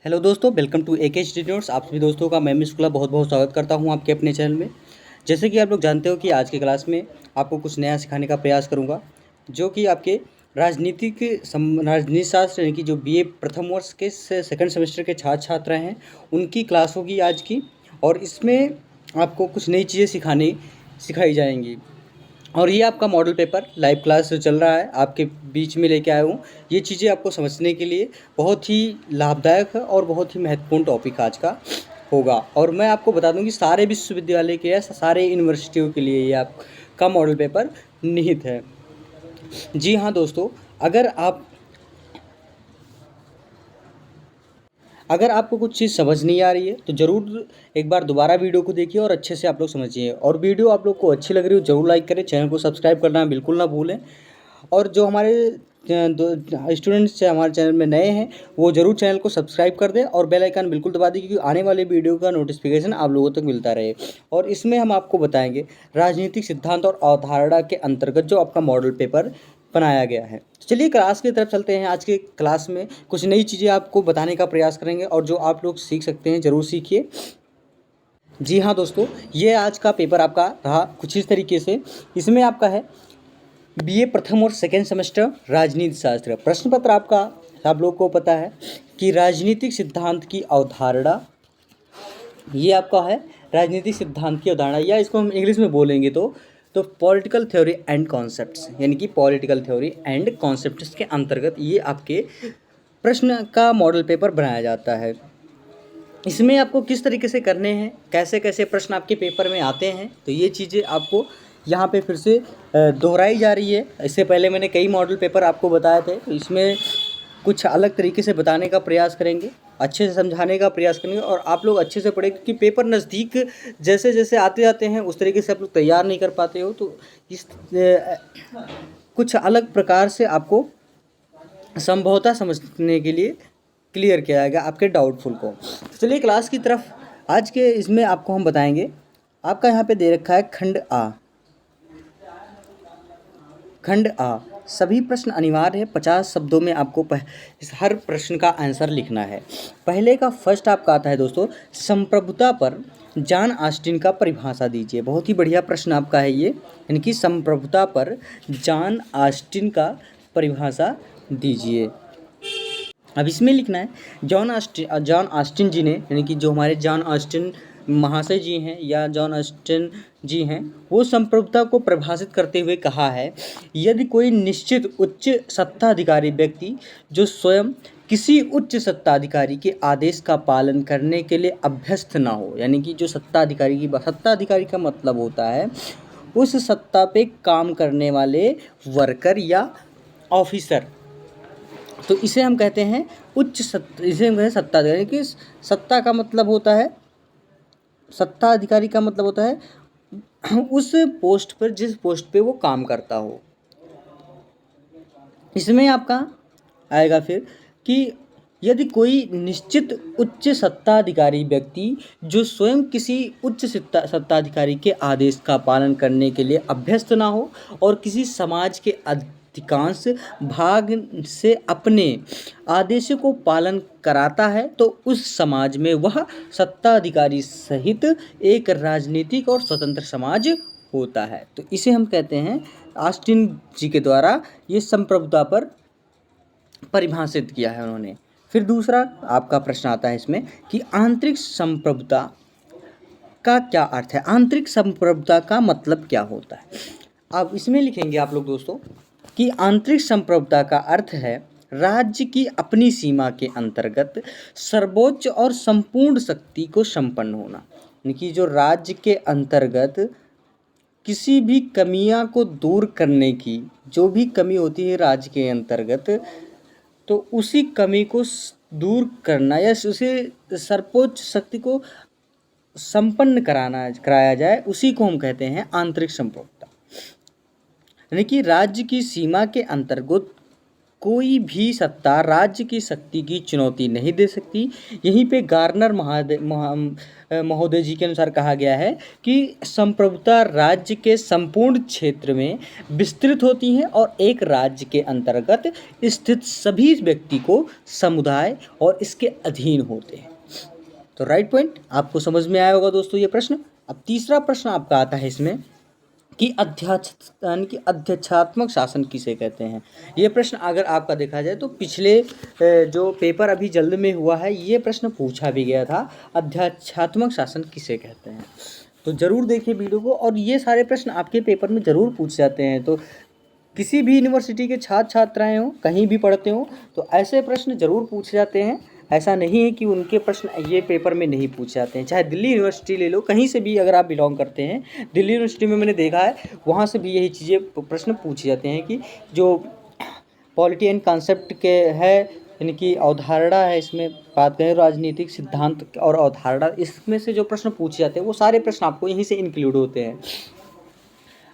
Hello दोस्तों, welcome to AKHD notes. आप सभी दोस्तों का मैं मिस शुक्ला बहुत बहुत स्वागत करता हूं आपके अपने चैनल में। जैसे कि आप लोग जानते हो कि आज की क्लास में आपको कुछ नया सिखाने का प्रयास करूंगा, जो कि आपके राजनीति शास्त्र यानी कि जो BA प्रथम वर्ष के सेकंड सेमेस्टर के छात्र छात्रा हैं उनकी क्लास होगी आज की। और इसमें आपको कुछ नई चीज़ें सिखाई जाएंगी। और ये आपका मॉडल पेपर लाइव क्लास जो चल रहा है आपके बीच में लेके आया हूँ। ये चीज़ें आपको समझने के लिए बहुत ही लाभदायक है और बहुत ही महत्वपूर्ण टॉपिक आज का होगा। और मैं आपको बता दूं कि सारे विश्वविद्यालय के या सारे यूनिवर्सिटियों के लिए ये आपका मॉडल पेपर निहित है। जी हाँ दोस्तों, अगर आपको कुछ चीज़ समझ नहीं आ रही है तो ज़रूर एक बार दोबारा वीडियो को देखिए और अच्छे से आप लोग समझिए। और वीडियो आप लोग को अच्छी लग रही हो ज़रूर लाइक करें, चैनल को सब्सक्राइब करना बिल्कुल ना भूलें। और जो हमारे स्टूडेंट्स हमारे चैनल में नए हैं वो ज़रूर चैनल को सब्सक्राइब कर दें और बेल आइकन बिल्कुल दबा दें, क्योंकि आने वाले वीडियो का नोटिफिकेशन आप लोगों तक मिलता रहे। और इसमें हम आपको बताएंगे राजनीतिक सिद्धांत और अवधारणा के अंतर्गत जो आपका मॉडल पेपर बनाया गया है। चलिए क्लास की तरफ चलते हैं। आज के क्लास में कुछ नई चीज़ें आपको बताने का प्रयास करेंगे और जो आप लोग सीख सकते हैं ज़रूर सीखिए। जी हाँ दोस्तों, ये आज का पेपर आपका रहा कुछ इस तरीके से। इसमें आपका है BA प्रथम और सेकेंड सेमेस्टर राजनीति शास्त्र। प्रश्न पत्र आपका आप लोग को पता है कि राजनीतिक सिद्धांत की अवधारणा, ये आपका है राजनीतिक सिद्धांत की अवधारणा, या इसको हम इंग्लिश में बोलेंगे तो पॉलिटिकल थ्योरी एंड कॉन्सेप्ट्स, यानी कि पॉलिटिकल थ्योरी एंड कॉन्सेप्ट्स के अंतर्गत ये आपके प्रश्न का मॉडल पेपर बनाया जाता है। इसमें आपको किस तरीके से करने हैं, कैसे कैसे प्रश्न आपके पेपर में आते हैं, तो ये चीज़ें आपको यहाँ पे फिर से दोहराई जा रही है। इससे पहले मैंने कई मॉडल पेपर आपको बताए थे, तो इसमें कुछ अलग तरीके से बताने का प्रयास करेंगे, अच्छे से समझाने का प्रयास करेंगे और आप लोग अच्छे से पढ़ें, क्योंकि पेपर नज़दीक जैसे जैसे आते जाते हैं उस तरीके से आप लोग तैयार नहीं कर पाते हो। तो इस कुछ अलग प्रकार से आपको संभवतः समझने के लिए क्लियर किया जाएगा आपके डाउटफुल को। चलिए क्लास की तरफ। आज के इसमें आपको हम बताएंगे, आपका यहाँ पे दे रखा है खंड आ। सभी प्रश्न अनिवार्य है। 50 शब्दों में आपको इस हर प्रश्न का आंसर लिखना है। पहले का फर्स्ट आपका आता है दोस्तों, संप्रभुता पर जॉन ऑस्टिन का परिभाषा दीजिए। बहुत ही बढ़िया प्रश्न आपका है ये, यानी कि संप्रभुता पर जॉन ऑस्टिन का परिभाषा दीजिए। अब इसमें लिखना है जॉन ऑस्टिन जी ने, यानी कि जो हमारे जॉन ऑस्टिन महाशय जी हैं या जॉन ऑस्टिन जी हैं, वो संप्रभुता को परिभाषित करते हुए कहा है, यदि कोई निश्चित उच्च सत्ताधिकारी व्यक्ति जो स्वयं किसी उच्च सत्ताधिकारी के आदेश का पालन करने के लिए अभ्यस्त ना हो, यानी कि जो सत्ताधिकारी का मतलब होता है उस सत्ता पे काम करने वाले वर्कर या ऑफिसर, तो इसे हम कहते हैं इसे हम कहते हैं सत्ताधिकारी। कि सत्ता का मतलब होता है, सत्ताधिकारी का मतलब होता है उस पोस्ट पर, जिस पोस्ट पे वो काम करता हो। इसमें आपका आएगा फिर कि यदि कोई निश्चित उच्च सत्ताधिकारी व्यक्ति जो स्वयं किसी उच्च सत्ताधिकारी के आदेश का पालन करने के लिए अभ्यस्त ना हो और किसी समाज के अधिकांश भाग से अपने आदेशों को पालन कराता है, तो उस समाज में वह सत्ताधिकारी सहित एक राजनीतिक और स्वतंत्र समाज होता है। तो इसे हम कहते हैं, ऑस्टिन जी के द्वारा ये संप्रभुता पर परिभाषित किया है उन्होंने। फिर दूसरा आपका प्रश्न आता है इसमें कि आंतरिक संप्रभुता का क्या अर्थ है, आंतरिक संप्रभुता का मतलब क्या होता है। अब इसमें लिखेंगे आप लोग दोस्तों कि आंतरिक संप्रभुता का अर्थ है राज्य की अपनी सीमा के अंतर्गत सर्वोच्च और संपूर्ण शक्ति को संपन्न होना, यानी कि जो राज्य के अंतर्गत किसी भी कमियां को दूर करने की जो भी कमी होती है राज्य के अंतर्गत, तो उसी कमी को दूर करना या उसे सर्वोच्च शक्ति को संपन्न कराया जाए, उसी को हम कहते हैं आंतरिक संप्रभुता। यानी कि राज्य की सीमा के अंतर्गत कोई भी सत्ता राज्य की शक्ति की चुनौती नहीं दे सकती। यहीं पे गार्नर महोदय जी के अनुसार कहा गया है कि संप्रभुता राज्य के संपूर्ण क्षेत्र में विस्तृत होती है और एक राज्य के अंतर्गत स्थित सभी व्यक्ति को समुदाय और इसके अधीन होते हैं। तो राइट पॉइंट आपको समझ में आया होगा दोस्तों ये प्रश्न। अब तीसरा प्रश्न आपका आता है इसमें कि अध्यक्षात्मक शासन किसे कहते हैं। ये प्रश्न अगर आपका देखा जाए तो पिछले जो पेपर अभी जल्द में हुआ है ये प्रश्न पूछा भी गया था, अध्यक्षात्मक शासन किसे कहते हैं। तो ज़रूर देखिए वीडियो को, और ये सारे प्रश्न आपके पेपर में ज़रूर पूछ जाते हैं। तो किसी भी यूनिवर्सिटी के छात्र छात्राएँ हों, कहीं भी पढ़ते हों, तो ऐसे प्रश्न ज़रूर पूछे जाते हैं। ऐसा नहीं है कि उनके प्रश्न ये पेपर में नहीं पूछे जाते हैं। चाहे दिल्ली यूनिवर्सिटी ले लो, कहीं से भी अगर आप बिलोंग करते हैं, दिल्ली यूनिवर्सिटी में मैंने देखा है वहाँ से भी यही चीज़ें प्रश्न पूछे जाते हैं कि जो पॉलिटी एंड कॉन्सेप्ट के है, यानी कि अवधारणा है, इसमें बात करें राजनीतिक सिद्धांत और अवधारणा, इसमें से जो प्रश्न पूछे जाते हैं वो सारे प्रश्न आपको यहीं से इंक्लूड होते हैं।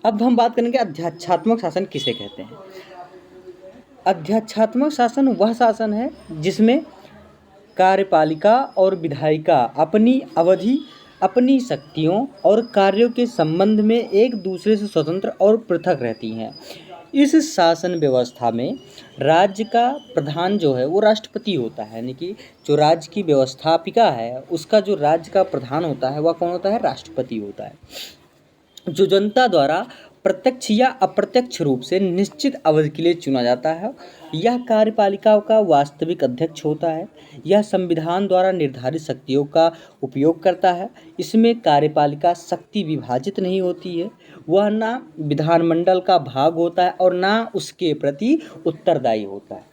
अब हम बात करेंगे अध्यक्षात्मक शासन किसे कहते हैं। अध्यक्षात्मक शासन वह शासन है जिसमें कार्यपालिका और विधायिका अपनी अवधि, अपनी शक्तियों और कार्यों के संबंध में एक दूसरे से स्वतंत्र और पृथक रहती हैं। इस शासन व्यवस्था में राज्य का प्रधान जो है वो राष्ट्रपति होता है, यानी कि जो राज्य की व्यवस्थापिका है उसका जो राज्य का प्रधान होता है वह कौन होता है, राष्ट्रपति होता है, जो जनता द्वारा प्रत्यक्ष या अप्रत्यक्ष रूप से निश्चित अवधि के लिए चुना जाता है। यह कार्यपालिका का वास्तविक अध्यक्ष होता है। यह संविधान द्वारा निर्धारित शक्तियों का उपयोग करता है। इसमें कार्यपालिका शक्ति विभाजित नहीं होती है। वह ना विधानमंडल का भाग होता है और ना उसके प्रति उत्तरदायी होता है।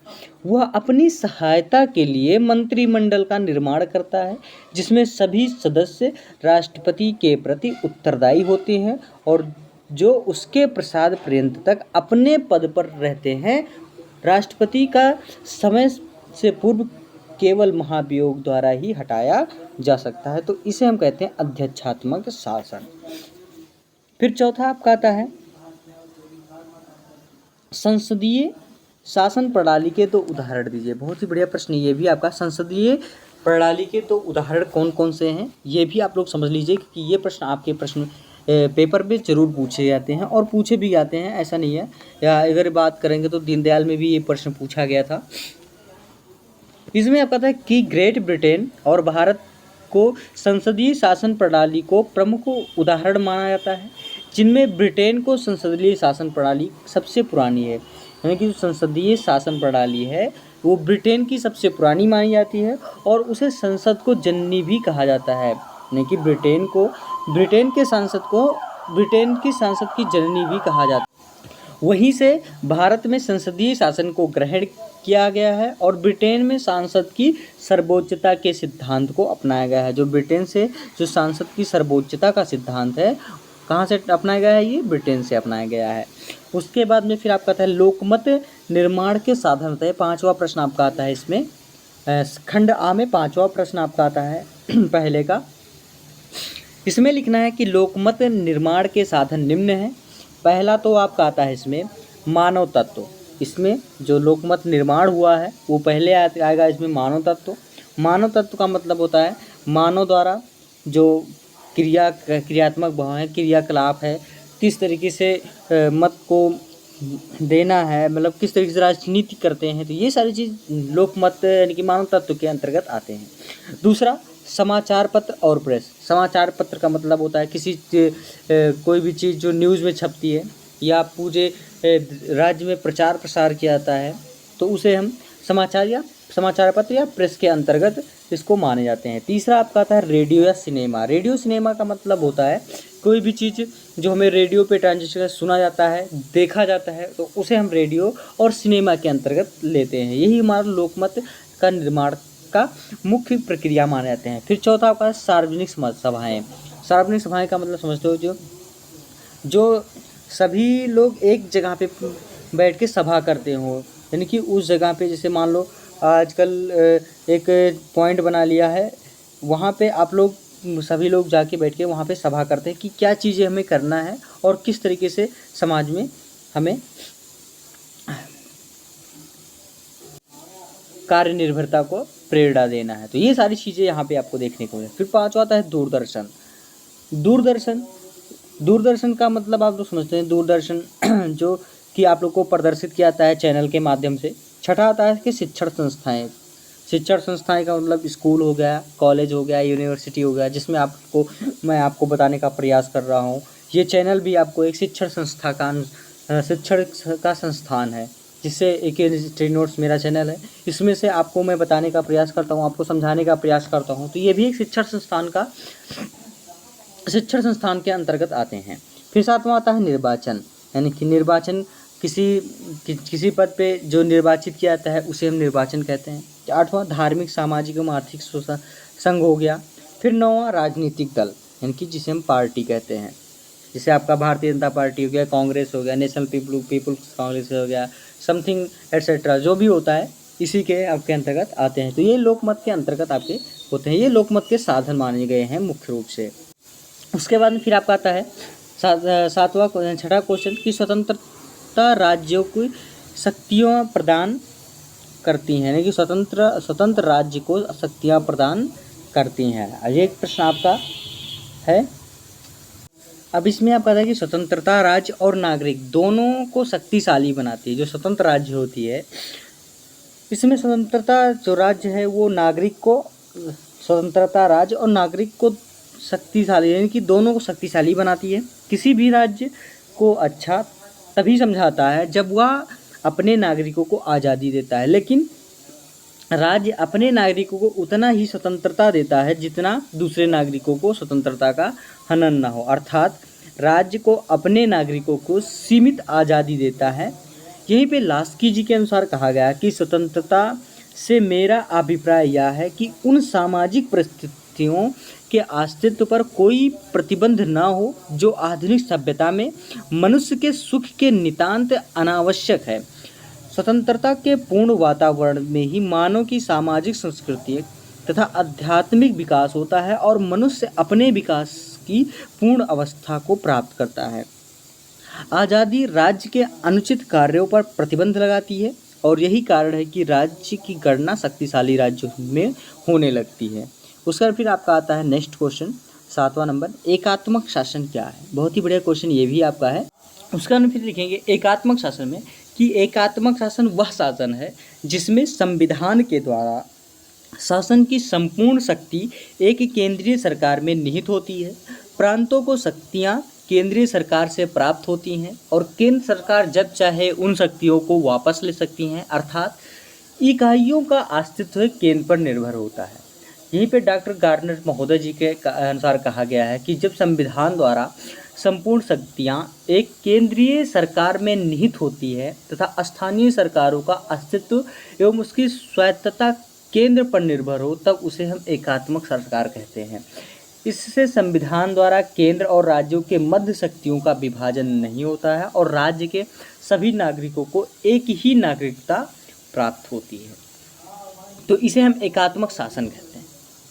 वह अपनी सहायता के लिए मंत्रिमंडल का निर्माण करता है, जिसमें सभी सदस्य राष्ट्रपति के प्रति उत्तरदायी होते हैं और जो उसके प्रसाद पर्यंत तक अपने पद पर रहते हैं। राष्ट्रपति का समय से पूर्व केवल महाभियोग द्वारा ही हटाया जा सकता है। तो इसे हम कहते हैं अध्यक्षात्मक शासन। फिर चौथा आपका आता है संसदीय शासन प्रणाली के दो उदाहरण दीजिए। बहुत ही बढ़िया प्रश्न ये भी आपका, संसदीय प्रणाली के दो उदाहरण कौन कौन से हैं ये भी आप लोग समझ लीजिए, कि ये प्रश्न आपके प्रश्न पेपर में जरूर पूछे जाते हैं और पूछे भी जाते हैं, ऐसा नहीं है। या अगर बात करेंगे तो दीनदयाल में भी ये प्रश्न पूछा गया था। इसमें आपका था कि ग्रेट ब्रिटेन और भारत को संसदीय शासन प्रणाली को प्रमुख उदाहरण माना जाता है, जिनमें ब्रिटेन को संसदीय शासन प्रणाली सबसे पुरानी है, यानी कि जो संसदीय शासन प्रणाली है वो ब्रिटेन की सबसे पुरानी मानी जाती है और उसे संसद को जननी भी कहा जाता है, यानी कि ब्रिटेन की संसद की जननी भी कहा जाता है। वहीं से भारत में संसदीय शासन को ग्रहण किया गया है और ब्रिटेन में सांसद की सर्वोच्चता के सिद्धांत को अपनाया गया है। जो ब्रिटेन से जो सांसद की सर्वोच्चता का सिद्धांत है, कहाँ से अपनाया गया है, ये ब्रिटेन से अपनाया गया है। उसके बाद में फिर आपका आता है लोकमत निर्माण के साधन होते हैं। पाँचवा प्रश्न आपका आता है इसमें, खंड आ में पाँचवा प्रश्न आपका आता है पहले का। इसमें लिखना है कि लोकमत निर्माण के साधन निम्न हैं। पहला तो आपका आता है इसमें मानव तत्व। इसमें जो लोकमत निर्माण हुआ है वो पहले आएगा इसमें मानव तत्व। मानव तत्व का मतलब होता है मानव द्वारा जो क्रियात्मक भाव है, क्रियाकलाप है, किस तरीके से मत को देना है, मतलब किस तरीके से राजनीति करते हैं, तो ये सारी चीज़ लोकमत यानी कि मानव तत्व के अंतर्गत आते हैं। दूसरा समाचार पत्र और प्रेस। समाचार पत्र का मतलब होता है किसी कोई भी चीज़ जो न्यूज़ में छपती है या पूरे राज्य में प्रचार प्रसार किया जाता है तो उसे हम समाचार पत्र या प्रेस के अंतर्गत इसको माने जाते हैं। तीसरा आपका आता है रेडियो या सिनेमा। रेडियो सिनेमा का मतलब होता है कोई भी चीज़ जो हमें रेडियो पे ट्रांजिशन सुना जाता है, देखा जाता है, तो उसे हम रेडियो और सिनेमा के अंतर्गत लेते हैं। यही हमारा लोकमत का निर्माण का मुख्य प्रक्रिया माने जाते हैं। फिर चौथा आपका सार्वजनिक सभाएँ। सार्वजनिक सभाएँ का मतलब समझते हो जो सभी लोग एक जगह पे बैठ के सभा करते हो, यानी कि उस जगह पे जैसे मान लो आजकल एक पॉइंट बना लिया है, वहाँ पे आप लोग सभी लोग जाके बैठ के वहाँ पे सभा करते हैं कि क्या चीज़ें हमें करना है और किस तरीके से समाज में हमें कार्य निर्भरता को प्रेरणा देना है। तो ये सारी चीज़ें यहाँ पे आपको देखने को मिले। फिर पांचवा आता है दूरदर्शन। दूरदर्शन का मतलब आप लोग समझते हैं, दूरदर्शन जो कि आप लोग को प्रदर्शित किया जाता है चैनल के माध्यम से। छठा आता है कि शिक्षण संस्थाएं। शिक्षण संस्थाएं का मतलब स्कूल हो गया, कॉलेज हो गया, यूनिवर्सिटी हो गया, जिसमें मैं आपको बताने का प्रयास कर रहा हूँ। ये चैनल भी आपको एक शिक्षण का संस्थान है, जिससे एक हिस्ट्री नोट्स मेरा चैनल है, इसमें से आपको मैं बताने का प्रयास करता हूँ, आपको समझाने का प्रयास करता हूँ। तो ये भी एक शिक्षण संस्थान के अंतर्गत आते हैं। फिर सातवां आता है निर्वाचन, यानी कि निर्वाचन किसी पद पे जो निर्वाचित किया जाता है उसे हम निर्वाचन कहते हैं। आठवां धार्मिक, सामाजिक एवं आर्थिक संघ हो गया। फिर नौवां राजनीतिक दल, यानी कि जिसे हम पार्टी कहते हैं, जैसे आपका भारतीय जनता पार्टी हो गया, कांग्रेस हो गया, नेशनल पीपुल्स कांग्रेस हो गया, समथिंग एटसेट्रा, जो भी होता है इसी के आपके अंतर्गत आते हैं। तो ये लोकमत के अंतर्गत आपके होते हैं, ये लोकमत के साधन माने गए हैं मुख्य रूप से। उसके बाद में फिर आपका आता है छठा क्वेश्चन कि स्वतंत्रता राज्यों की शक्तियाँ प्रदान करती हैं, यानी कि स्वतंत्र राज्य को शक्तियाँ प्रदान करती हैं। ये एक प्रश्न आपका है। अब इसमें आपका था कि स्वतंत्रता राज्य और नागरिक दोनों को शक्तिशाली बनाती है। जो स्वतंत्र राज्य होती है, इसमें स्वतंत्रता जो राज्य है वो नागरिक को, स्वतंत्रता राज्य और नागरिक को शक्तिशाली, यानी कि दोनों को शक्तिशाली बनाती है। किसी भी राज्य को अच्छा तभी समझाता है जब वह अपने नागरिकों को आज़ादी देता है, लेकिन राज्य अपने नागरिकों को उतना ही स्वतंत्रता देता है जितना दूसरे नागरिकों को स्वतंत्रता का हनन न हो। अर्थात राज्य को अपने नागरिकों को सीमित आज़ादी देता है। यहीं पे लास्की जी के अनुसार कहा गया कि स्वतंत्रता से मेरा अभिप्राय यह है कि उन सामाजिक परिस्थितियों के अस्तित्व पर कोई प्रतिबंध न हो जो आधुनिक सभ्यता में मनुष्य के सुख के नितांत अनावश्यक है। स्वतंत्रता के पूर्ण वातावरण में ही मानव की सामाजिक, सांस्कृतिक तथा आध्यात्मिक विकास होता है और मनुष्य अपने विकास की पूर्ण अवस्था को प्राप्त करता है। आज़ादी राज्य के अनुचित कार्यों पर प्रतिबंध लगाती है और यही कारण है कि राज्य की गणना शक्तिशाली राज्यों में होने लगती है। उसका फिर आपका आता है नेक्स्ट क्वेश्चन, सातवां नंबर, एकात्मक शासन क्या है। बहुत ही बढ़िया क्वेश्चन ये भी आपका है। उसका फिर लिखेंगे एकात्मक शासन में कि एकात्मक शासन वह शासन है जिसमें संविधान के द्वारा शासन की संपूर्ण शक्ति एक केंद्रीय सरकार में निहित होती है। प्रांतों को शक्तियाँ केंद्रीय सरकार से प्राप्त होती हैं और केंद्र सरकार जब चाहे उन शक्तियों को वापस ले सकती हैं। अर्थात इकाइयों का अस्तित्व केंद्र पर निर्भर होता है। यहीं पे डॉक्टर गार्नर महोदय जी के अनुसार कहा गया है कि जब संविधान द्वारा संपूर्ण शक्तियाँ एक केंद्रीय सरकार में निहित होती है तथा स्थानीय सरकारों का अस्तित्व एवं उसकी स्वायत्तता केंद्र पर निर्भर हो, तब उसे हम एकात्मक सरकार कहते हैं। इससे संविधान द्वारा केंद्र और राज्यों के मध्य शक्तियों का विभाजन नहीं होता है और राज्य के सभी नागरिकों को एक ही नागरिकता प्राप्त होती है। तो इसे हम एकात्मक शासन कहते हैं।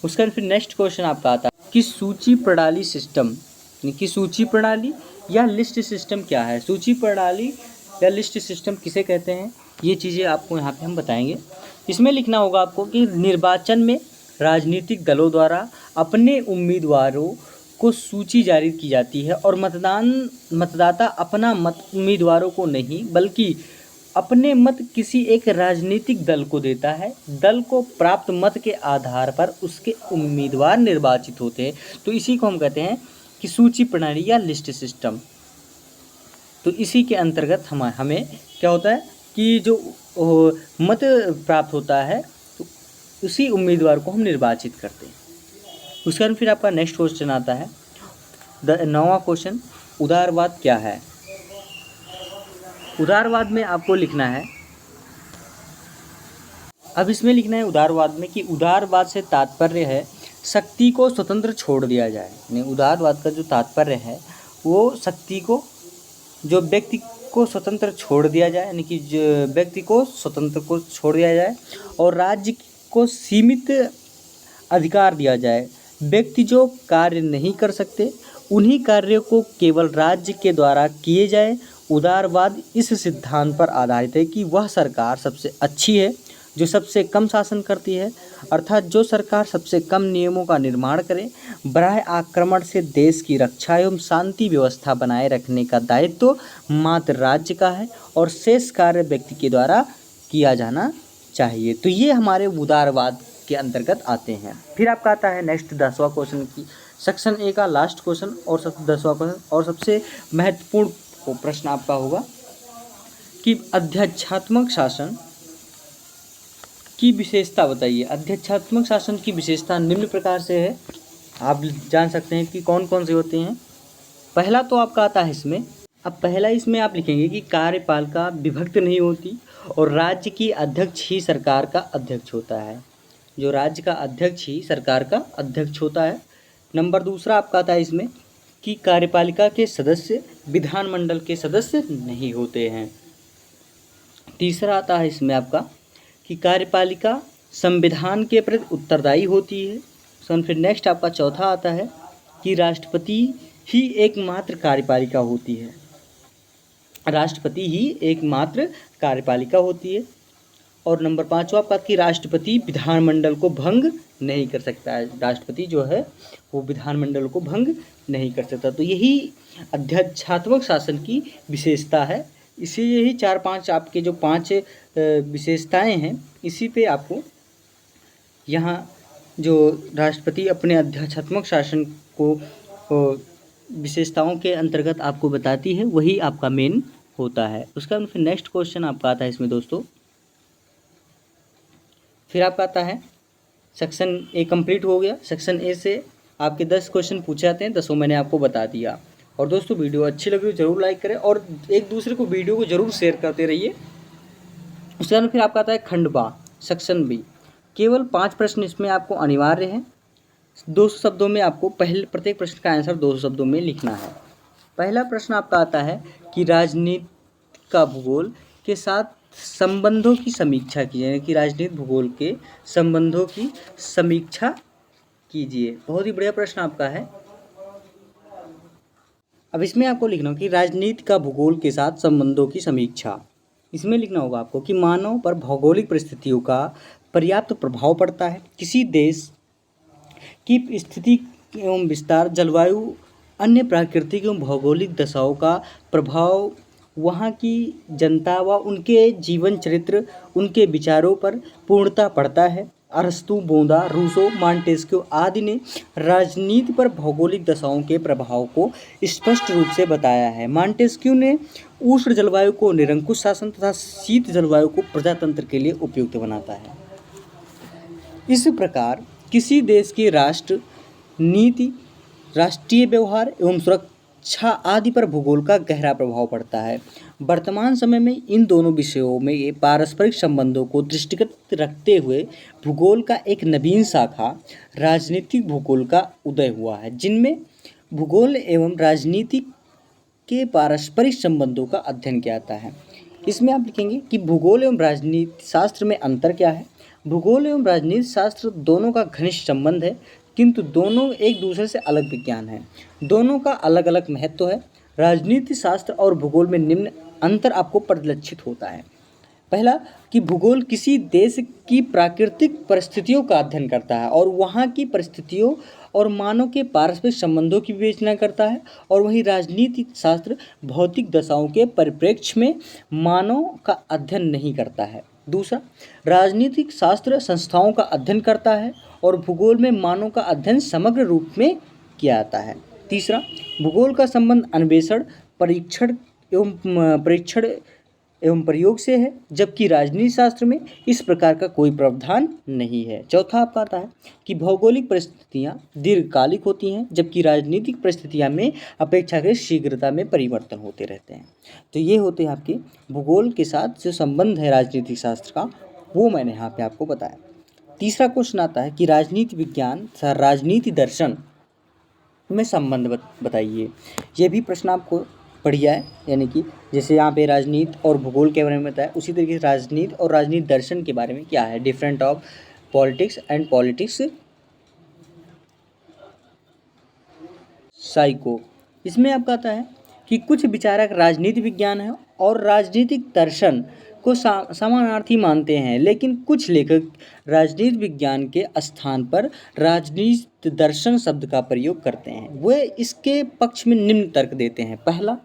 उसका फिर नेक्स्ट क्वेश्चन आपका आता है कि सूची प्रणाली सिस्टम, कि सूची प्रणाली या लिस्ट सिस्टम क्या है। सूची प्रणाली या लिस्ट सिस्टम किसे कहते हैं, ये चीज़ें आपको यहाँ पे हम बताएंगे। इसमें लिखना होगा आपको कि निर्वाचन में राजनीतिक दलों द्वारा अपने उम्मीदवारों को सूची जारी की जाती है और मतदाता अपना मत उम्मीदवारों को नहीं बल्कि अपने मत किसी एक राजनीतिक दल को देता है। दल को प्राप्त मत के आधार पर उसके उम्मीदवार निर्वाचित होते हैं। तो इसी को हम कहते हैं कि सूची प्रणाली या लिस्ट सिस्टम। तो इसी के अंतर्गत हमें क्या होता है कि जो मत प्राप्त होता है तो उसी उम्मीदवार को हम निर्वाचित करते हैं। उसके बाद फिर आपका नेक्स्ट क्वेश्चन आता है 9वां क्वेश्चन, उदारवाद क्या है। उदारवाद में आपको लिखना है, अब इसमें लिखना है उदारवाद में कि उदारवाद से तात्पर्य है शक्ति को स्वतंत्र छोड़ दिया जाए। यानी उदारवाद का जो तात्पर्य है वो शक्ति को, जो व्यक्ति को स्वतंत्र छोड़ दिया जाए, यानी कि जो व्यक्ति को स्वतंत्र को छोड़ दिया जाए और राज्य को सीमित अधिकार दिया जाए। व्यक्ति जो कार्य नहीं कर सकते उन्हीं कार्यों को केवल राज्य के द्वारा किए जाए। उदारवाद इस सिद्धांत पर आधारित है कि वह सरकार सबसे अच्छी है जो सबसे कम शासन करती है, अर्थात जो सरकार सबसे कम नियमों का निर्माण करे। बाह्य आक्रमण से देश की रक्षा एवं शांति व्यवस्था बनाए रखने का दायित्व मात्र राज्य का है और शेष कार्य व्यक्ति के द्वारा किया जाना चाहिए। तो ये हमारे उदारवाद के अंतर्गत आते हैं। फिर आपका आता है नेक्स्ट 10वां क्वेश्चन की सेक्शन ए का लास्ट क्वेश्चन और 10वां क्वेश्चन और सबसे महत्वपूर्ण प्रश्न आपका होगा कि अध्यक्षात्मक शासन की विशेषता बताइए। अध्यक्षात्मक शासन की विशेषता निम्न प्रकार से है, आप जान सकते हैं कि कौन कौन से होते हैं। पहला तो आपका आता है इसमें, अब पहला इसमें आप लिखेंगे कि कार्यपालिका विभक्त नहीं होती और राज्य की अध्यक्ष ही सरकार का अध्यक्ष होता है। जो राज्य का अध्यक्ष ही सरकार का अध्यक्ष होता है। नंबर दूसरा आपका आता है इसमें कि कार्यपालिका के सदस्य विधानमंडल के सदस्य नहीं होते हैं। तीसरा आता है इसमें आपका कि कार्यपालिका संविधान के प्रति उत्तरदायी होती है। फिर नेक्स्ट आपका चौथा आता है कि राष्ट्रपति ही एकमात्र कार्यपालिका होती है। राष्ट्रपति ही एकमात्र कार्यपालिका होती है। और नंबर 5वां आपका कि राष्ट्रपति विधानमंडल को भंग नहीं कर सकता है। राष्ट्रपति जो है वो विधानमंडल को भंग नहीं कर सकता। तो यही अध्यक्षात्मक शासन की विशेषता है। इसी यही 4-5 आपके जो 5 विशेषताएं हैं, इसी पे आपको यहाँ जो राष्ट्रपति अपने अध्यक्षात्मक शासन को विशेषताओं के अंतर्गत आपको बताती है, वही आपका मेन होता है। उसका फिर नेक्स्ट क्वेश्चन आपका आता है इसमें दोस्तों। फिर आपका आता है सेक्शन ए कंप्लीट हो गया। सेक्शन ए से आपके 10 क्वेश्चन पूछे जाते हैं, 10 मैंने आपको बता दिया। और दोस्तों वीडियो अच्छी लगी तो ज़रूर लाइक करें और एक दूसरे को वीडियो को ज़रूर शेयर करते रहिए। उसके बाद फिर आपका आता है खंड बा सेक्शन बी। केवल 5 प्रश्न इसमें आपको अनिवार्य हैं। 200 शब्दों में आपको प्रत्येक प्रश्न का आंसर 200 शब्दों में लिखना है। पहला प्रश्न आपका आता है कि राजनीति का भूगोल के साथ संबंधों की समीक्षा कीजिए, यानी कि राजनीति भूगोल के संबंधों की समीक्षा कीजिए। बहुत ही बढ़िया प्रश्न आपका है। अब इसमें आपको लिखना होगा कि राजनीति का भूगोल के साथ संबंधों की समीक्षा। इसमें लिखना होगा आपको कि मानव पर भौगोलिक परिस्थितियों का पर्याप्त प्रभाव पड़ता है। किसी देश की स्थिति एवं विस्तार, जलवायु, अन्य प्राकृतिक एवं भौगोलिक दशाओं का प्रभाव वहाँ की जनता व उनके जीवन चरित्र, उनके विचारों पर पूर्णतः पड़ता है। अरस्तु, बोंदा, रूसो, मॉन्टेस्क्यू आदि ने राजनीति पर भौगोलिक दशाओं के प्रभाव को स्पष्ट रूप से बताया है। मॉन्टेस्क्यू ने उष्ण जलवायु को निरंकुश शासन तथा शीत जलवायु को प्रजातंत्र के लिए उपयुक्त बनाता है। इस प्रकार किसी देश की राष्ट्र नीति, राष्ट्रीय व्यवहार एवं सुरक्षा आदि पर भूगोल का गहरा प्रभाव पड़ता है। वर्तमान समय में इन दोनों विषयों में ये पारस्परिक संबंधों को दृष्टिगत रखते हुए भूगोल का एक नवीन शाखा राजनीतिक भूगोल का उदय हुआ है, जिनमें भूगोल एवं राजनीति के पारस्परिक संबंधों का अध्ययन किया जाता है। इसमें आप लिखेंगे कि भूगोल एवं राजनीति शास्त्र में अंतर क्या है। भूगोल एवं राजनीति शास्त्र दोनों का घनिष्ठ संबंध है, किंतु दोनों एक दूसरे से अलग विज्ञान हैं। दोनों का अलग अलग महत्व है। राजनीति शास्त्र और भूगोल में निम्न अंतर आपको परिलक्षित होता है। पहला कि भूगोल किसी देश की प्राकृतिक परिस्थितियों का अध्ययन करता है और वहाँ की परिस्थितियों और मानव के पारस्परिक संबंधों की विवेचना करता है, और वहीं राजनीतिक शास्त्र भौतिक दशाओं के परिप्रेक्ष्य में मानव का अध्ययन नहीं करता है। दूसरा, राजनीतिक शास्त्र संस्थाओं का अध्ययन करता है और भूगोल में मानव का अध्ययन समग्र रूप में किया जाता है। तीसरा, भूगोल का संबंध अन्वेषण, परीक्षण एवं प्रयोग से है, जबकि राजनीति शास्त्र में इस प्रकार का कोई प्रावधान नहीं है। चौथा आपका आता है कि भौगोलिक परिस्थितियाँ दीर्घकालिक होती हैं, जबकि राजनीतिक परिस्थितियाँ में अपेक्षाकृत शीघ्रता में परिवर्तन होते रहते हैं। तो ये होते हैं आपके भूगोल के साथ जो संबंध है राजनीतिक शास्त्र का, वो मैंने यहाँ पे आपको बताया। तीसरा क्वेश्चन आता है कि राजनीति विज्ञान तथा राजनीति दर्शन में संबंध बताइए। ये भी प्रश्न आपको बढ़िया है, यानी कि जैसे यहाँ पे राजनीति और भूगोल के बारे में बताया, उसी तरीके से राजनीति और राजनीति दर्शन के बारे में क्या है, different of politics and politics psycho. इसमें आपका आता है कि कुछ विचारक राजनीति विज्ञान है और राजनीतिक दर्शन को समानार्थी मानते हैं, लेकिन कुछ लेखक राजनीति विज्ञान के स्थान पर राजनीति दर्शन शब्द का प्रयोग करते हैं। वे इसके पक्ष में निम्न तर्क देते हैं। पहला,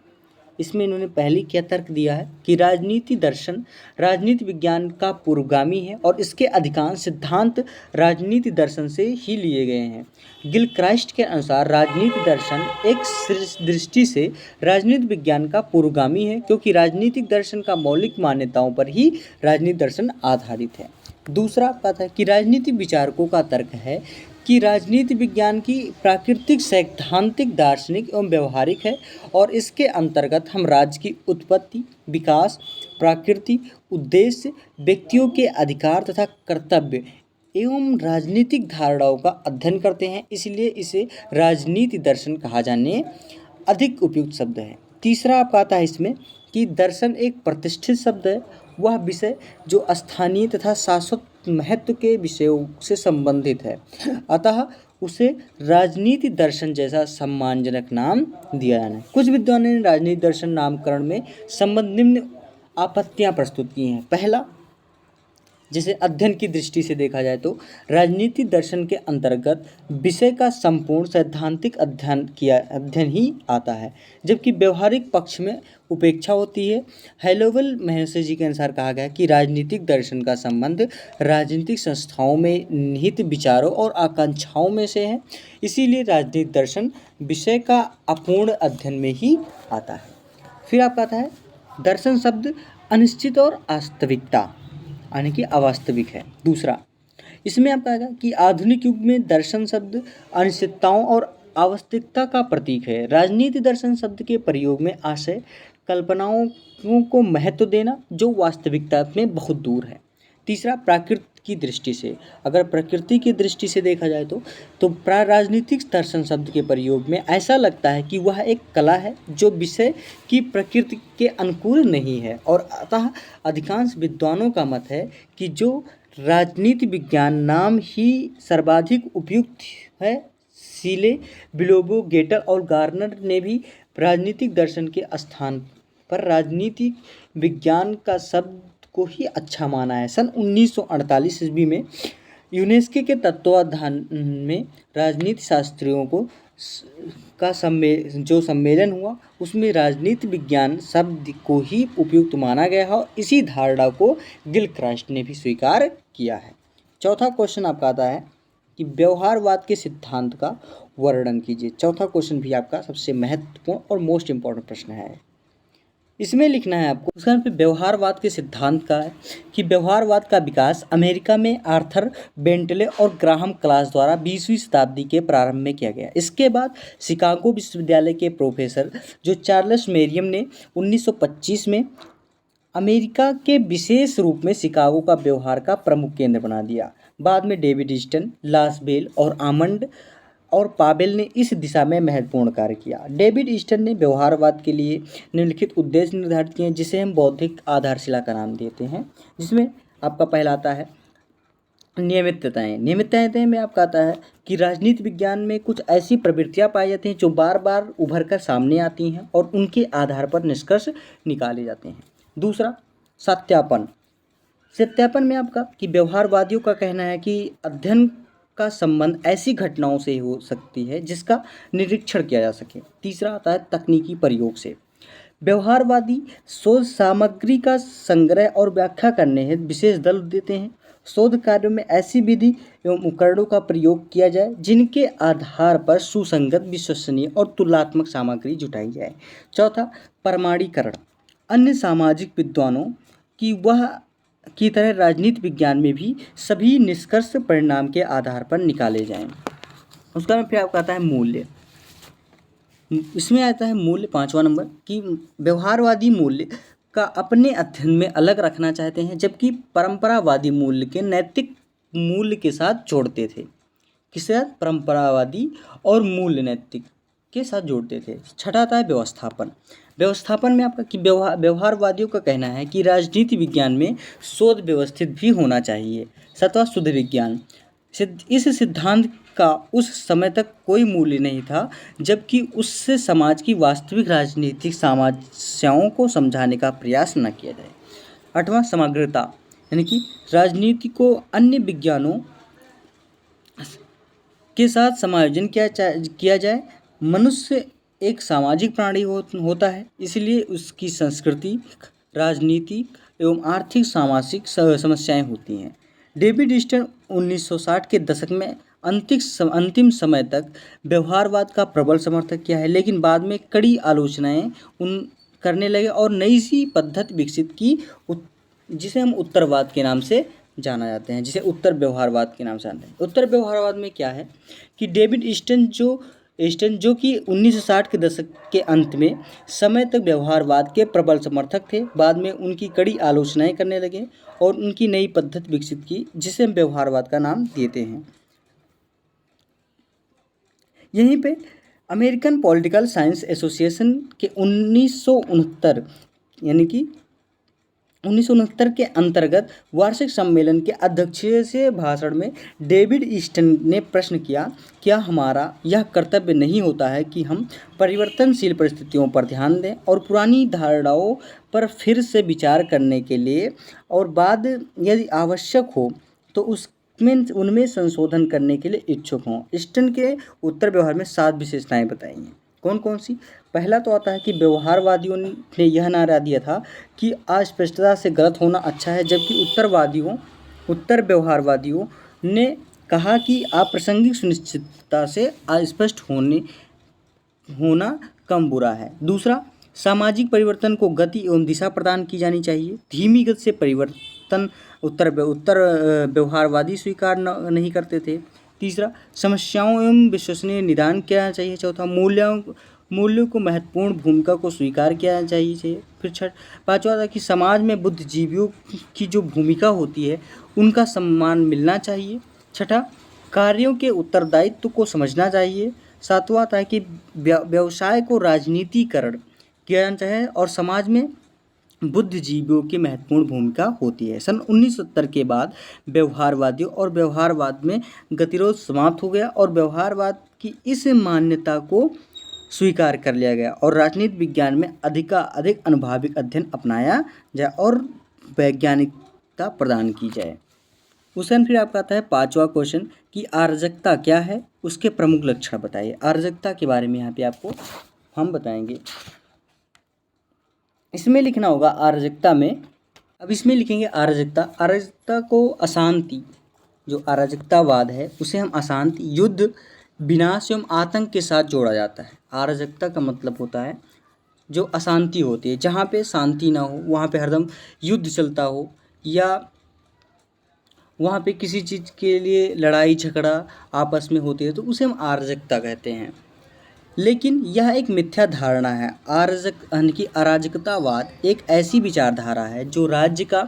इसमें इन्होंने पहले क्या तर्क दिया है कि राजनीति दर्शन राजनीति विज्ञान का पूर्वगामी है और इसके अधिकांश सिद्धांत राजनीति दर्शन से ही लिए गए हैं। गिलक्राइस्ट के अनुसार राजनीति दर्शन एक दृष्टि से राजनीति विज्ञान का पूर्वगामी है, क्योंकि राजनीतिक दर्शन का मौलिक मान्यताओं पर ही राजनीति दर्शन आधारित है। दूसरा बात है कि राजनीति विचारकों का तर्क है कि राजनीति विज्ञान की प्राकृतिक, सैद्धांतिक, दार्शनिक एवं व्यवहारिक है और इसके अंतर्गत हम राज्य की उत्पत्ति, विकास, प्रकृति, उद्देश्य, व्यक्तियों के अधिकार तथा कर्तव्य एवं राजनीतिक धारणाओं का अध्ययन करते हैं। इसलिए इसे राजनीति दर्शन कहा जाने अधिक उपयुक्त शब्द है। तीसरा आपका आता है इसमें कि दर्शन एक प्रतिष्ठित शब्द है, वह विषय जो स्थानीय तथा शाश्वत महत्व के विषयों से संबंधित है, अतः उसे राजनीति दर्शन जैसा सम्मानजनक नाम दिया जाना है। कुछ विद्वानों ने राजनीति दर्शन नामकरण में संबंध निम्न आपत्तियां प्रस्तुत की हैं। पहला, जैसे अध्ययन की दृष्टि से देखा जाए तो राजनीति दर्शन के अंतर्गत विषय का संपूर्ण सैद्धांतिक अध्ययन ही आता है, जबकि व्यवहारिक पक्ष में उपेक्षा होती है। हेलोवेल महर्षि जी के अनुसार कहा गया कि राजनीतिक दर्शन का संबंध राजनीतिक संस्थाओं में निहित विचारों और आकांक्षाओं में से है, इसीलिए राजनीतिक दर्शन विषय का अपूर्ण अध्ययन में ही आता है। फिर आपका आता है दर्शन शब्द अनिश्चित और वास्तविकता यानी कि अवास्तविक है। दूसरा, इसमें आपका आएगा कि आधुनिक युग में दर्शन शब्द अनिश्चितताओं और अवास्तविकता का प्रतीक है। राजनीति दर्शन शब्द के प्रयोग में आशय कल्पनाओं को महत्व देना जो वास्तविकता में बहुत दूर है। तीसरा, प्रकृति की दृष्टि से, अगर प्रकृति की दृष्टि से देखा जाए तो राजनीतिक दर्शन शब्द के प्रयोग में ऐसा लगता है कि वह एक कला है जो विषय की प्रकृति के अनुकूल नहीं है, और अतः अधिकांश विद्वानों का मत है कि जो राजनीति विज्ञान नाम ही सर्वाधिक उपयुक्त है। सीले, बिलोबो, गेटल और गार्नर ने भी राजनीतिक दर्शन के स्थान पर राजनीतिक विज्ञान का शब्द को ही अच्छा माना है। सन 1948 ईस्वी में यूनेस्को के तत्वावधान में राजनीति शास्त्रियों को जो सम्मेलन हुआ उसमें राजनीति विज्ञान शब्द को ही उपयुक्त माना गया है और इसी धारणा को गिलक्राइस्ट ने भी स्वीकार किया है। चौथा क्वेश्चन आपका आता है कि व्यवहारवाद के सिद्धांत का वर्णन कीजिए। चौथा क्वेश्चन भी आपका सबसे महत्वपूर्ण और मोस्ट इम्पॉर्टेंट प्रश्न है। इसमें लिखना है आपको उसका पे व्यवहारवाद के सिद्धांत का है कि व्यवहारवाद का विकास अमेरिका में आर्थर बेंटले और ग्राहम क्लास द्वारा 20वीं शताब्दी के प्रारंभ में किया गया। इसके बाद शिकागो विश्वविद्यालय के प्रोफेसर जो चार्ल्स मेरियम ने 1925 में अमेरिका के विशेष रूप में शिकागो का व्यवहार का प्रमुख केंद्र बना दिया। बाद में डेविड ईस्टन, लासबेल और आमंड और पावेल ने इस दिशा में महत्वपूर्ण कार्य किया। डेविड ईस्टन ने व्यवहारवाद के लिए निम्नलिखित उद्देश्य निर्धारित किए जिसे हम बौद्धिक आधारशिला का नाम देते हैं, जिसमें आपका पहला आता है नियमितताएं। नियमितताएं में आपका आता है कि राजनीति विज्ञान में कुछ ऐसी प्रवृत्तियां पाई जाती हैं जो बार बार उभर कर सामने आती हैं और उनके आधार पर निष्कर्ष निकाले जाते हैं। दूसरा, सत्यापन। सत्यापन में आपका कि व्यवहारवादियों का कहना है कि अध्ययन का संबंध ऐसी घटनाओं से हो सकती है जिसका निरीक्षण किया जा सके। तीसरा आता है तकनीकी प्रयोग से। व्यवहारवादी शोध सामग्री का संग्रह और व्याख्या करने हेतु विशेष दल देते हैं। शोध कार्यों में ऐसी विधि एवं उपकरणों का प्रयोग किया जाए जिनके आधार पर सुसंगत, विश्वसनीय और तुलनात्मक सामग्री जुटाई जाए। चौथा, प्रमाणीकरण। अन्य सामाजिक विद्वानों की तरह राजनीति विज्ञान में भी सभी निष्कर्ष परिणाम के आधार पर निकाले जाएं। उसका में फिर आपका आता है मूल्य। इसमें आता है मूल्य, पांचवा नंबर, कि व्यवहारवादी मूल्य का अपने अध्ययन में अलग रखना चाहते हैं जबकि परंपरावादी मूल्य के नैतिक मूल्य के साथ जोड़ते थे। किसके साथ? परंपरावादी और मूल्य नैतिक के साथ जोड़ते थे। छठा आता है व्यवस्थापन। व्यवस्थापन में आपका कि व्यवहारवादियों का कहना है कि राजनीति विज्ञान में शोध व्यवस्थित भी होना चाहिए। सातवां, शुद्ध विज्ञान। इस सिद्धांत का उस समय तक कोई मूल्य नहीं था जबकि उससे समाज की वास्तविक राजनीतिक समस्याओं को समझाने का प्रयास न किया जाए। 8वां समग्रता, यानी कि राजनीति को अन्य विज्ञानों के साथ समायोजन किया जाए। मनुष्य एक सामाजिक प्राणी होता है, इसलिए उसकी सांस्कृतिक, राजनीतिक एवं आर्थिक सामाजिक समस्याएं होती हैं। डेविड ईस्टन 1960 के दशक में अंतिम समय तक व्यवहारवाद का प्रबल समर्थक किया है, लेकिन बाद में कड़ी आलोचनाएं उन करने लगे और नई सी पद्धति विकसित की, जिसे हम उत्तरवाद के नाम से जाना जाते हैं, जिसे उत्तर व्यवहारवाद के नाम से जानते हैं। उत्तर व्यवहारवाद में क्या है कि डेविड ईस्टन जो कि 1960 के दशक के अंत में समय तक व्यवहारवाद के प्रबल समर्थक थे, बाद में उनकी कड़ी आलोचनाएं करने लगे और उनकी नई पद्धति विकसित की, जिसे हम व्यवहारवाद का नाम देते हैं। यहीं पे अमेरिकन पॉलिटिकल साइंस एसोसिएशन के 1969 यानी कि 1969 के अंतर्गत वार्षिक सम्मेलन के अध्यक्षीय भाषण में डेविड ईस्टन ने प्रश्न किया, क्या हमारा यह कर्तव्य नहीं होता है कि हम परिवर्तनशील परिस्थितियों पर ध्यान दें और पुरानी धारणाओं पर फिर से विचार करने के लिए और बाद यदि आवश्यक हो तो उनमें संशोधन करने के लिए इच्छुक हों। ईस्टन के उत्तर व्यवहार में 7 विशेषताएं बताई हैं। कौन कौन सी? पहला तो आता है कि व्यवहारवादियों ने यह नारा दिया था कि अस्पष्टता से गलत होना अच्छा है, जबकि उत्तर व्यवहारवादियों ने कहा कि अप्रासंगिक सुनिश्चितता से अस्पष्ट होना कम बुरा है। दूसरा, सामाजिक परिवर्तन को गति एवं दिशा प्रदान की जानी चाहिए। धीमी गति से परिवर्तन उत्तर व्यवहारवादी स्वीकार नहीं करते थे। तीसरा, समस्याओं एवं विश्वसनीय निदान किया चाहिए। चौथा, मूल्यों को महत्वपूर्ण भूमिका को स्वीकार किया चाहिए। फिर पांचवा था कि समाज में बुद्धिजीवियों की जो भूमिका होती है उनका सम्मान मिलना चाहिए। छठा, कार्यों के उत्तरदायित्व को समझना चाहिए। सातवां था कि व्यवसाय को राजनीतिकरण किया जाना चाहिए और समाज में बुद्धिजीवियों की महत्वपूर्ण भूमिका होती है। सन 1970 के बाद व्यवहारवादियों और व्यवहारवाद में गतिरोध समाप्त हो गया और व्यवहारवाद की इस मान्यता को स्वीकार कर लिया गया और राजनीति विज्ञान में अधिक अनुभाविक अध्ययन अपनाया जाए और वैज्ञानिकता प्रदान की जाए। उसके फिर आपका आता है 5वां क्वेश्चन कि अराजकता क्या है, उसके प्रमुख लक्षण बताइए। अराजकता के बारे में यहाँ पे आपको हम बताएंगे। इसमें लिखना होगा अराजकता में, अब इसमें लिखेंगे अराजकता को अशांति, जो अराजकतावाद है उसे हम अशांति, युद्ध, विनाश एवं आतंक के साथ जोड़ा जाता है। अराजकता का मतलब होता है जो अशांति होती है, जहाँ पे शांति ना हो, वहाँ पे हरदम युद्ध चलता हो या वहाँ पे किसी चीज़ के लिए लड़ाई झगड़ा आपस में होती है, तो उसे हम अराजकता कहते हैं। लेकिन यह एक मिथ्या धारणा है। अराजकतावाद एक ऐसी विचारधारा है जो राज्य का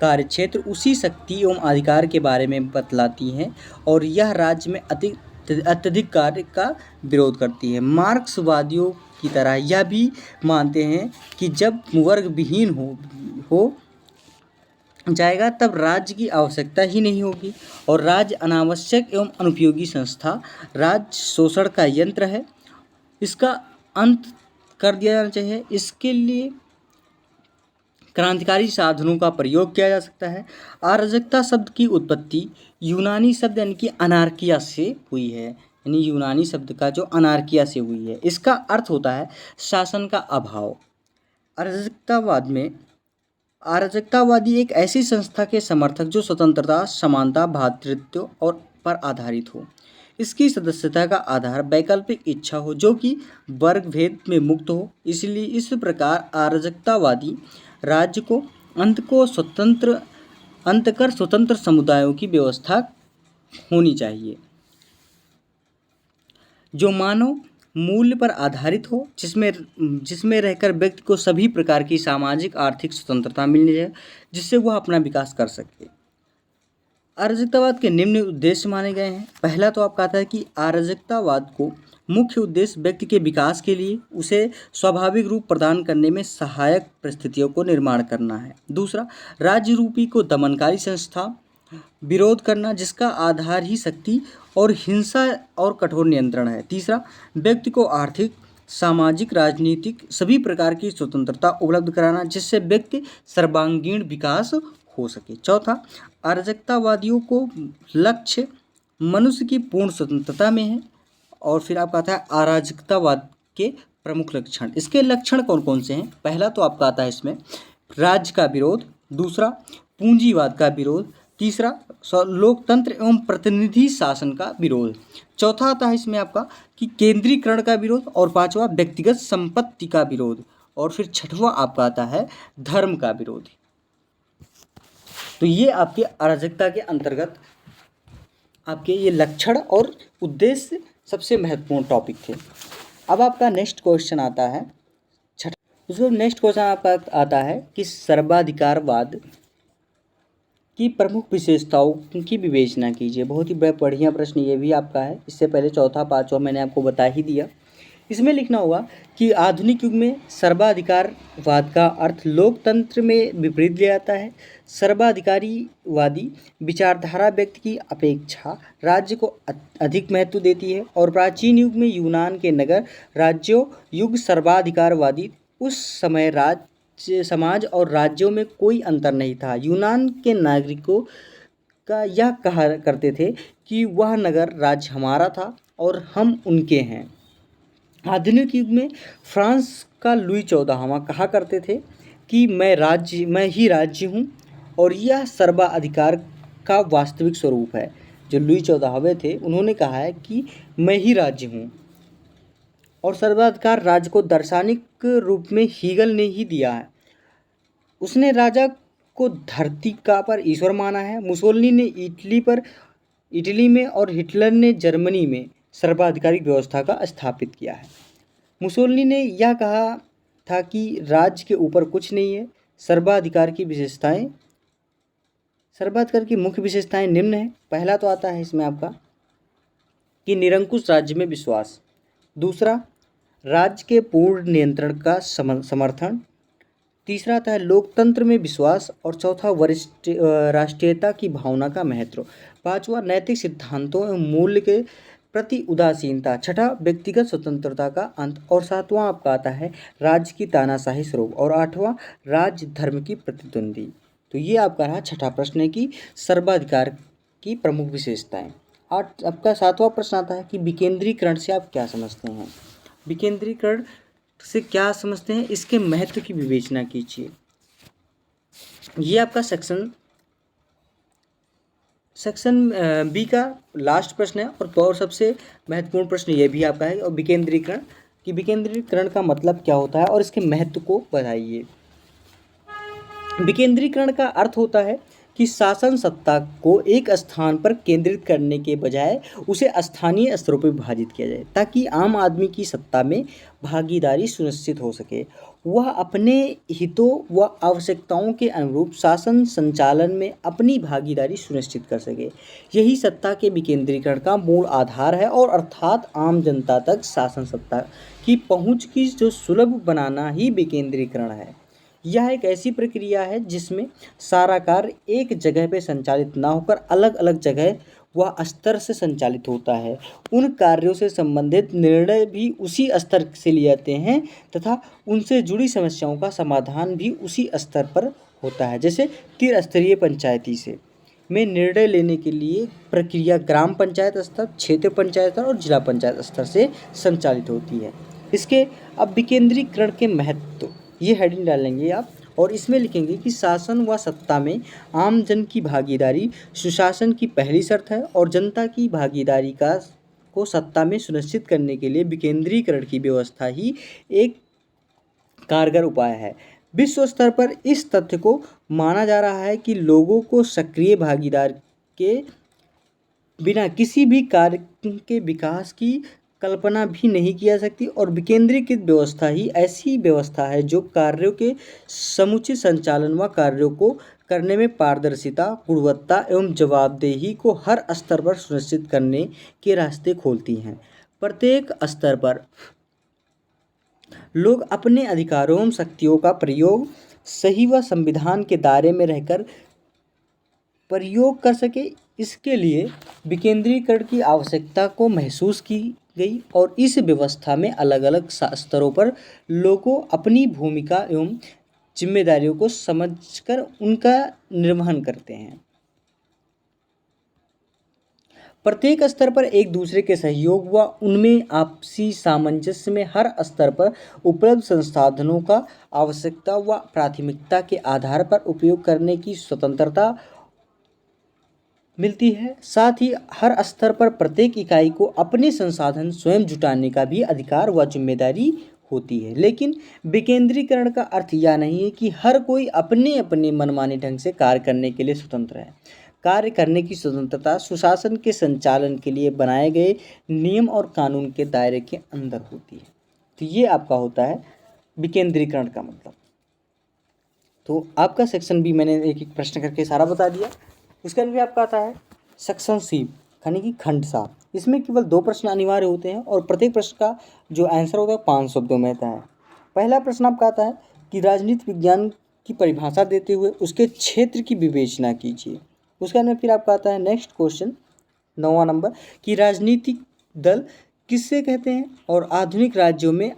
कार्यक्षेत्र, उसी शक्ति एवं अधिकार के बारे में बतलाती है और यह राज्य में अत्यधिक कार्य का विरोध करती है। मार्क्सवादियों की तरह यह भी मानते हैं कि जब वर्ग विहीन हो जाएगा तब राज्य की आवश्यकता ही नहीं होगी और राज्य अनावश्यक एवं अनुपयोगी संस्था, राज्य शोषण का यंत्र है, इसका अंत कर दिया जाना चाहिए। इसके लिए क्रांतिकारी साधनों का प्रयोग किया जा सकता है। अराजकता शब्द की उत्पत्ति यूनानी शब्द यानी कि अनार्किया से हुई है, यानी यूनानी शब्द का जो अनार्किया से हुई है, इसका अर्थ होता है शासन का अभाव। अराजकतावादी एक ऐसी संस्था के समर्थक जो स्वतंत्रता, समानता, भ्रातृत्व और पर आधारित हो। इसकी सदस्यता का आधार वैकल्पिक इच्छा हो जो कि वर्ग भेद में मुक्त हो। इसलिए इस प्रकार अराजकतावादी राज्य को अंत कर स्वतंत्र समुदायों की व्यवस्था होनी चाहिए जो मानव मूल्य पर आधारित हो, जिसमें रहकर व्यक्ति को सभी प्रकार की सामाजिक आर्थिक स्वतंत्रता मिलनी चाहिए, जिससे वह अपना विकास कर सके। अराजकतावाद के निम्न उद्देश्य माने गए हैं। पहला तो आपका आता है कि अराजकतावाद को मुख्य उद्देश्य व्यक्ति के विकास के लिए उसे स्वाभाविक रूप प्रदान करने में सहायक परिस्थितियों को निर्माण करना है। दूसरा, राज्य रूपी को दमनकारी संस्था विरोध करना जिसका आधार ही शक्ति और हिंसा और कठोर नियंत्रण है। तीसरा, व्यक्ति को आर्थिक, सामाजिक राजनीतिक सभी प्रकार की स्वतंत्रता उपलब्ध कराना जिससे व्यक्ति सर्वांगीण विकास हो सके। चौथा, अराजकतावादियों को लक्ष्य मनुष्य की पूर्ण स्वतंत्रता में है। और फिर आपका आता है अराजकतावाद के प्रमुख लक्षण। इसके लक्षण कौन कौन से हैं? पहला तो आपका आता है इसमें राज्य का विरोध, दूसरा पूंजीवाद का विरोध, तीसरा लोकतंत्र एवं प्रतिनिधि शासन का विरोध, चौथा आता है इसमें आपका कि केंद्रीकरण का विरोध, और पांचवा व्यक्तिगत संपत्ति का विरोध, और फिर छठवां आपका आता है धर्म का विरोध। तो ये आपके अराजकता के अंतर्गत आपके ये लक्षण और उद्देश्य सबसे महत्वपूर्ण टॉपिक थे। अब आपका नेक्स्ट क्वेश्चन आता है उसको नेक्स्ट क्वेश्चन आपका आता है कि सर्वाधिकारवाद की प्रमुख विशेषताओं की विवेचना कीजिए। बहुत ही बढ़िया प्रश्न ये भी आपका है। इससे पहले चौथा पांचवा मैंने आपको बता ही दिया। इसमें लिखना होगा कि आधुनिक युग में सर्वाधिकारवाद का अर्थ लोकतंत्र में विपरीत ले आता है। सर्वाधिकारीवादी विचारधारा व्यक्ति की अपेक्षा राज्य को अधिक महत्व देती है, और प्राचीन युग में यूनान के नगर राज्यों युग सर्वाधिकारवादी उस समय राज्य समाज और राज्यों में कोई अंतर नहीं था। यूनान के नागरिकों का यह कहा करते थे कि वह नगर राज्य हमारा था और हम उनके हैं। आधुनिक युग में फ्रांस का लुई 14वां कहा करते थे कि मैं ही राज्य हूँ, और यह सर्वाधिकार का वास्तविक स्वरूप है। जो लुई 14वें थे उन्होंने कहा है कि मैं ही राज्य हूँ, और सर्वाधिकार राज्य को दार्शनिक रूप में हीगल ने ही दिया है। उसने राजा को धरती का पर ईश्वर माना है। मुसोलिनी ने इटली में और हिटलर ने जर्मनी में सर्वाधिकारी व्यवस्था का स्थापित किया है। मुसोलिनी ने यह कहा था कि राज्य के ऊपर कुछ नहीं है। सर्वाधिकार की मुख्य विशेषताएं निम्न है। पहला तो आता है इसमें आपका कि निरंकुश राज्य में विश्वास, दूसरा राज्य के पूर्ण नियंत्रण का समर्थन, तीसरा आता है लोकतंत्र में विश्वास, और चौथा वरिष्ठ राष्ट्रीयता की भावना का महत्व, पांचवा नैतिक सिद्धांतों एवं मूल्य के प्रति उदासीनता, छठा व्यक्तिगत स्वतंत्रता का अंत, और सातवां आपका आता है राज्य की तानाशाही स्वरूप, और आठवां राज्य धर्म की प्रतिद्वंदी। तो ये आपका रहा छठा प्रश्न है कि सर्वाधिकार की प्रमुख विशेषताएं। आपका सातवां प्रश्न आता है कि विकेंद्रीकरण से आप क्या समझते हैं। विकेंद्रीकरण से क्या समझते हैं, इसके महत्व की विवेचना कीजिए। ये आपका सेक्शन बी का लास्ट प्रश्न है, और सबसे महत्वपूर्ण प्रश्न ये भी आपका है। और विकेंद्रीकरण का मतलब क्या होता है और इसके महत्व को बताइए। विकेंद्रीकरण का अर्थ होता है कि शासन सत्ता को एक स्थान पर केंद्रित करने के बजाय उसे स्थानीय स्तरों पर विभाजित किया जाए, ताकि आम आदमी की सत्ता में भागीदारी सुनिश्चित हो सके। वह अपने हितों व आवश्यकताओं के अनुरूप शासन संचालन में अपनी भागीदारी सुनिश्चित कर सके। यही सत्ता के विकेंद्रीकरण का मूल आधार है, और अर्थात आम जनता तक शासन सत्ता की पहुँच की जो सुलभ बनाना ही विकेंद्रीकरण है। यह एक ऐसी प्रक्रिया है जिसमें सारा कार्य एक जगह पे संचालित ना होकर अलग अलग जगह व स्तर से संचालित होता है। उन कार्यों से संबंधित निर्णय भी उसी स्तर से लिए जाते हैं तथा उनसे जुड़ी समस्याओं का समाधान भी उसी स्तर पर होता है। जैसे त्रिस्तरीय पंचायती से में निर्णय लेने के लिए प्रक्रिया ग्राम पंचायत स्तर, क्षेत्र पंचायत स्तर और जिला पंचायत स्तर से संचालित होती है। इसके अब विकेंद्रीकरण के महत्व, ये हेडिंग डालेंगे आप, और इसमें लिखेंगे कि शासन व सत्ता में आम जन की भागीदारी सुशासन की पहली शर्त है, और जनता की भागीदारी को सत्ता में सुनिश्चित करने के लिए विकेंद्रीकरण की व्यवस्था ही एक कारगर उपाय है। विश्व स्तर पर इस तथ्य को माना जा रहा है कि लोगों को सक्रिय भागीदार के बिना किसी भी कार्य के विकास की कल्पना भी नहीं की जा सकती, और विकेंद्रीकृत व्यवस्था ही ऐसी व्यवस्था है जो कार्यों के समुचित संचालन व कार्यों को करने में पारदर्शिता, गुणवत्ता एवं जवाबदेही को हर स्तर पर सुनिश्चित करने के रास्ते खोलती हैं। प्रत्येक स्तर पर लोग अपने अधिकारों एवं शक्तियों का प्रयोग सही व संविधान के दायरे में रहकर प्रयोग कर सके, इसके लिए विकेंद्रीकरण की आवश्यकता को महसूस की गई और इस व्यवस्था में अलग अलग स्तरों पर लोगों अपनी भूमिका एवं जिम्मेदारियों को समझकर उनका निर्वहन करते हैं। प्रत्येक स्तर पर एक दूसरे के सहयोग व उनमें आपसी सामंजस्य में हर स्तर पर उपलब्ध संसाधनों का आवश्यकता व प्राथमिकता के आधार पर उपयोग करने की स्वतंत्रता मिलती है। साथ ही हर स्तर पर प्रत्येक इकाई को अपने संसाधन स्वयं जुटाने का भी अधिकार व जिम्मेदारी होती है। लेकिन विकेंद्रीकरण का अर्थ यह नहीं है कि हर कोई अपने अपने मनमाने ढंग से कार्य करने के लिए स्वतंत्र है। कार्य करने की स्वतंत्रता सुशासन के संचालन के लिए बनाए गए नियम और कानून के दायरे के अंदर होती है। तो ये आपका होता है विकेंद्रीकरण का मतलब। तो आपका सेक्शन बी मैंने एक एक प्रश्न करके सारा बता दिया। उसके अंदर आपका आता है सेक्शन सी यानी कि खंड 7। इसमें केवल 2 प्रश्न अनिवार्य होते हैं और प्रत्येक प्रश्न का जो आंसर होता है 5 शब्दों में आता है। पहला प्रश्न आपका आता है कि राजनीति विज्ञान की परिभाषा देते हुए उसके क्षेत्र की विवेचना कीजिए। उसके अंदर फिर आपका आता है नेक्स्ट क्वेश्चन 9वां नंबर कि राजनीतिक दल किससे कहते हैं और आधुनिक राज्यों में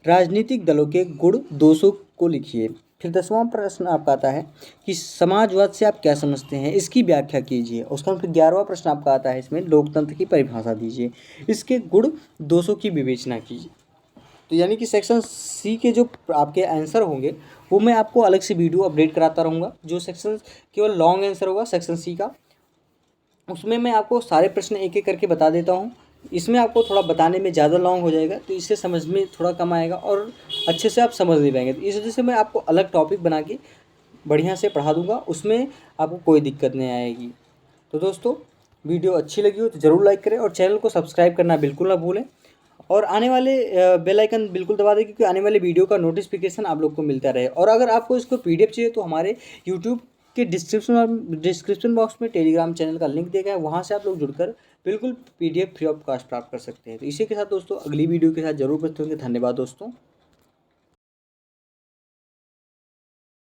राजनीतिक दलों के गुण दोषों को लिखिए। फिर 10वां प्रश्न आपका आता है कि समाजवाद से आप क्या समझते हैं, इसकी व्याख्या कीजिए। उसका फिर 11वां प्रश्न आपका आता है इसमें लोकतंत्र की परिभाषा दीजिए, इसके गुण दोषों की विवेचना कीजिए। तो यानी कि सेक्शन सी के जो आपके आंसर होंगे वो मैं आपको अलग से वीडियो अपडेट कराता रहूँगा। जो सेक्शन केवल लॉन्ग आंसर होगा सेक्शन सी का, उसमें मैं आपको सारे प्रश्न एक एक करके बता देता हूँ। इसमें आपको थोड़ा बताने में ज़्यादा लॉन्ग हो जाएगा तो इससे समझ में थोड़ा कम आएगा और अच्छे से आप समझ नहीं पाएंगे। तो इस वजह से मैं आपको अलग टॉपिक बना के बढ़िया से पढ़ा दूँगा, उसमें आपको कोई दिक्कत नहीं आएगी। तो दोस्तों वीडियो अच्छी लगी हो तो ज़रूर लाइक करें और चैनल को सब्सक्राइब करना बिल्कुल ना भूलें और आने वाले बेल आइकन बिल्कुल दबा दें क्योंकि आने वाले वीडियो का नोटिफिकेशन आप लोग को मिलता रहे। और अगर आपको इसको PDF चाहिए तो हमारे यूट्यूब के डिस्क्रिप्शन बॉक्स में टेलीग्राम चैनल का लिंक दिया गया है, वहाँ से आप लोग जुड़कर बिल्कुल PDF फ्री ऑफ कॉस्ट प्राप्त कर सकते हैं। तो इसी के साथ दोस्तों अगली वीडियो के साथ जरूर उपस्थित होंगे। धन्यवाद दोस्तों।